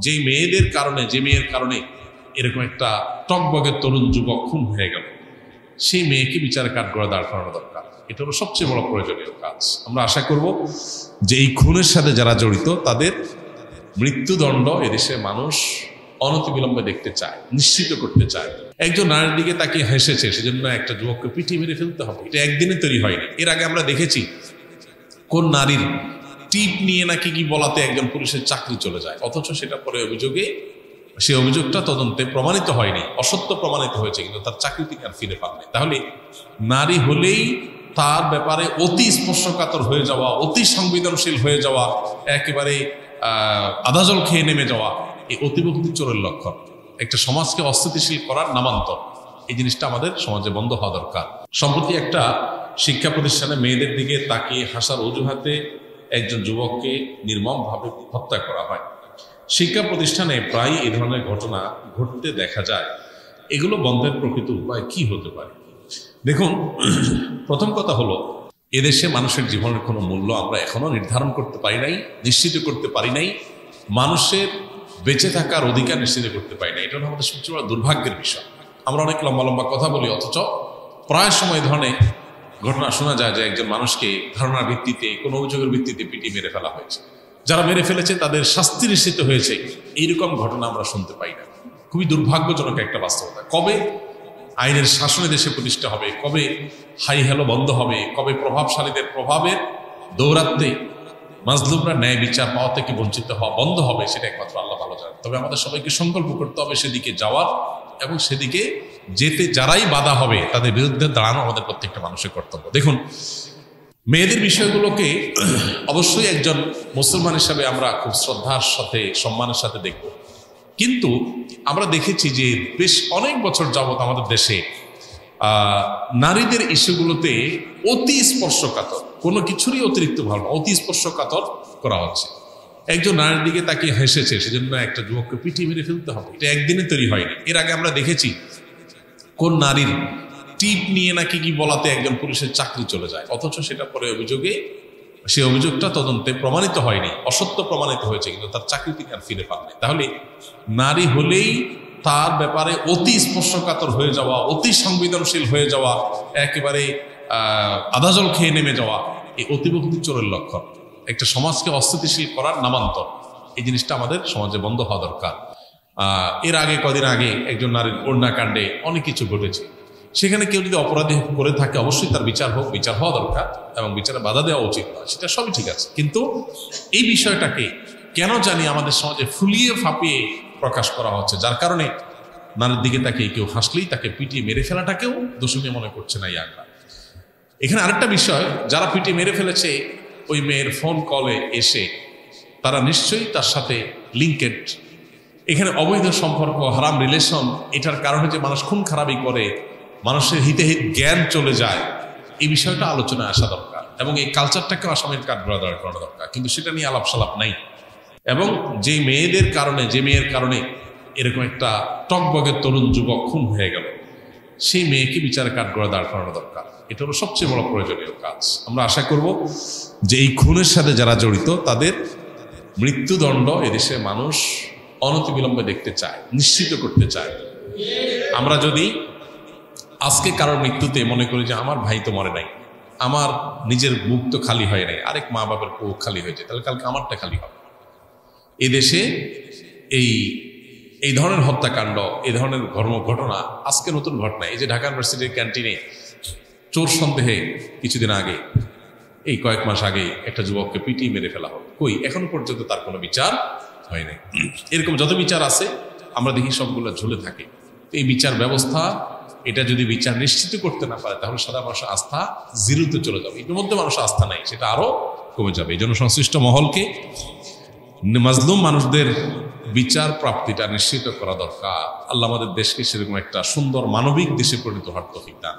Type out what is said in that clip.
যে মেয়েদের কারণে, যে মেয়ের কারণে এরকম একটা টকবগের তরুণ যুবক খুন হয়ে গেল, সেই মেয়েকে বিচার কাঠগড়ায় দাঁড় করানো দরকার। এটা হলো সবচেয়ে বড় প্রয়োজনীয় কাজ। আমরা আশা করব যে এই খুনের সাথে যারা জড়িত তাদের মৃত্যুদণ্ড এদেশে মানুষ অনতিবিলম্বে দেখতে চায়, নিশ্চিত করতে চায়। একজন নারীর দিকে তাকে হেসেছে, সেজন্য একটা যুবককে পিটিয়ে মেরে ফেলতে হবে, এটা একদিনে তৈরি হয়নি। এর আগে আমরা দেখেছি কোন নারীর টিপ নিয়ে নাকি কি বলাতে একজন পুলিশের চাকরি চলে যায়, অথচ সেটা পরে অভিযোগে, সে অভিযোগটা তদন্তে প্রমাণিত হয়নি, অসত্য প্রমাণিত হয়েছে, কিন্তু তার চাকরি থেকে আর ফিরে পাননি। তাহলে নারী হলেই তার ব্যাপারে অতি স্পর্শকাতর হয়ে যাওয়া, অতি সংবেদনশীল হয়ে যাওয়া, একেবারে আদাজল খেয়ে নেমে যাওয়া, এই অতিভক্তি চোরের লক্ষণ। একটা সমাজকে অস্থিতিশীল করার নামান্তর, এই জিনিসটা আমাদের সমাজে বন্ধ হওয়া দরকার। সম্প্রতি একটা শিক্ষা প্রতিষ্ঠানে মেয়েদের দিকে তাকিয়ে হাসার অজুহাতে একজন যুবককে নির্মমভাবে হত্যা করা হয়। শিক্ষা প্রতিষ্ঠানে প্রায় এই ধরনের ঘটনা ঘটতে দেখা যায়। এগুলো বন্ধের প্রকৃত উপায় কি হতে পারে? দেখুন, প্রথম কথা হলো, এদেশে মানুষের জীবনের কোনো মূল্য আমরা এখনো নির্ধারণ করতে পারি নাই, নিশ্চিত করতে পারি নাই। মানুষের বেঁচে থাকার অধিকার নিশ্চিত করতে পারি না। এটা হলো আমাদের সবচেয়ে বড় দুর্ভাগ্যের বিষয়। আমরা অনেক লম্বা লম্বা কথা বলি, অথচ প্রায় সময় ধরনের ঘটনা শোনা যায় যে একজন মানুষকে ধারণার ভিত্তিতে, কোনো অভিযোগের ভিত্তিতে পিটিয়ে মেরে ফেলা হয়েছে। যারা মেরে ফেলেছে তাদের শাস্তি নিশ্চিত হয়েছে, এইরকম ঘটনা আমরা শুনতে পাই না। খুবই দুর্ভাগ্যজনক একটা বাস্তবতা। কবে আইনের শাসনে দেশে প্রতিষ্ঠা হবে, কবে হাই হ্যালো বন্ধ হবে, কবে প্রভাবশালীদের প্রভাবের দৌরাত্মে মাজলুমরা ন্যায় বিচার পাওয়া থেকে বঞ্চিত হওয়া বন্ধ হবে, সেটা একমাত্র আল্লাহ ভালো জানেন। তবে আমাদের সবাইকে সংকল্প করতে হবে সেদিকে যাওয়ার, এবং সেদিকে যেতে যারাই বাধা হবে তাদের বিরুদ্ধে দাঁড়ানো আমাদের প্রত্যেকটা মানুষের কর্তব্য। দেখুন, মেয়েদের বিষয়গুলোকে অবশ্যই একজন মুসলমান হিসাবে আমরা খুব শ্রদ্ধার সাথে, সম্মানের সাথে দেখব, কিন্তু আমরা দেখেছি যে বেশ অনেক বছর যাবৎ আমাদের দেশে নারীদের ইস্যুগুলোতে অতি স্পর্শকাতর, কোনো কিছুরই অতিরিক্ত ভালো, অতি স্পর্শকাতর করা হচ্ছে। একজন নারীর দিকে তাকে হেসেছে, সেজন্য একটা যুবককে পিটিয়ে মেরে ফেলতে হবে, এটা একদিনে তৈরি হয়নি। এর আগে আমরা দেখেছি কোন নারীর টিপ নিয়ে নাকি কি বলাতে একজন পুলিশের চাকরি চলে যায়, অথচ সেটা পরে অভিযোগে, সে অভিযোগটা তদন্তে প্রমাণিত হয়নি, অসত্য প্রমাণিত হয়েছে, কিন্তু তার চাকরি থেকে আর ফিরে পাননি। তাহলে নারী হলেই তার ব্যাপারে অতি স্পর্শকাতর হয়ে যাওয়া, অতি সংবেদনশীল হয়ে যাওয়া, একেবারে আদাজল খেয়ে নেমে যাওয়া, এই অতিভক্তি চোরের লক্ষণ। একটা সমাজকে অস্থিতিশীল করার নামান্তর, এই জিনিসটা আমাদের সমাজে বন্ধ হওয়া দরকার। এর আগে, কদিন আগে একজন নারীর অন্যাকাণ্ডে অনেক কিছু ঘটেছে। সেখানে কেউ যদি অপরাধী করে থাকে, অবশ্যই তার বিচার হোক, বিচার হওয়া দরকার, এবং বিচারে বাধা দেওয়া উচিত নয়, সেটা সবই ঠিক আছে। কিন্তু এই বিষয়টাকে কেন জানি আমাদের সমাজে ফুলিয়ে ফাঁপিয়ে প্রকাশ করা হচ্ছে, যার কারণে নারীর দিকে তাকে কেউ হাসলেই তাকে পিটিয়ে মেরে ফেলাটাকেও দোষণীয় মনে করছে না। ইয়াংরা, এখানে আরেকটা বিষয়, যারা পিটিয়ে মেরে ফেলেছে ওই মেয়ের ফোন কলে এসে, তারা নিশ্চয়ই তার সাথে লিঙ্কেড, এখানে অবৈধ সম্পর্ক, হারাম রিলেশন, এটার কারণে যে মানুষ খুন খারাপি করে, মানুষের হিতে হিত জ্ঞান চলে যায়, এই বিষয়টা আলোচনায় আসা দরকার, এবং এই কালচারটাকেও আসামের কাঠগড়ায় দাঁড় করানো দরকার। কিন্তু সেটা নিয়ে আলাপ সালাপ নাই। এবং যে মেয়েদের কারণে, যে মেয়ের কারণে এরকম একটা টকবগের তরুণ যুবক খুন হয়ে গেল, সেই মেয়েকে বিচারে কাঠগড়ায় দাঁড় করানো দরকার। এটা হলো সবচেয়ে বড় প্রয়োজনীয় কাজ। আমরা আশা করব যে এই খুনের সাথে যারা জড়িত তাদের মৃত্যুদণ্ড এদেশে মানুষ অনতিবিলম্বে দেখতে চায়, নিশ্চিত করতে চায়। আমরা যদি আজকে কারোর মৃত্যুতে মনে করি যে আমার ভাই তো মরে নাই, আমার নিজের বুক তো খালি হয় নাই, আরেক মা বাবার বুক খালি হয়েছে, তাহলে কালকে আমারটা খালি হবে। এদেশে এই ধরনের হত্যাকাণ্ড, এই ধরনের ঘটনা আজকে নতুন ঘটনা। এই যে ঢাকা ইউনিভার্সিটির ক্যান্টিনে চোর সন্দেহে কিছুদিন আগে, এই কয়েক মাস আগে একটা যুবককে পিটিয়ে মেরে ফেলা হলো, কই এখনো পর্যন্ত তার কোনো বিচার হয় নাই। এরকম যত বিচার আছে আমরা দেখি সবগুলো ঝুলে থাকে। এই বিচার ব্যবস্থা, এটা যদি বিচার নিশ্চিত করতে না পারে, তাহলে সারা মানুষের আস্থা জিরোতে চলে যাবে। ইতিমধ্যে মানুষের আস্থা নাই, সেটা আরো কমে যাবে। এই জন্য সংশ্লিষ্ট মহলকে মাজলুম মানুষদের বিচার প্রাপ্তিটা নিশ্চিত করা দরকার। আল্লাহ আমাদের দেশকে সেরকম একটা সুন্দর মানবিক দেশে পরিণত হওয়ার তৌফিক দান।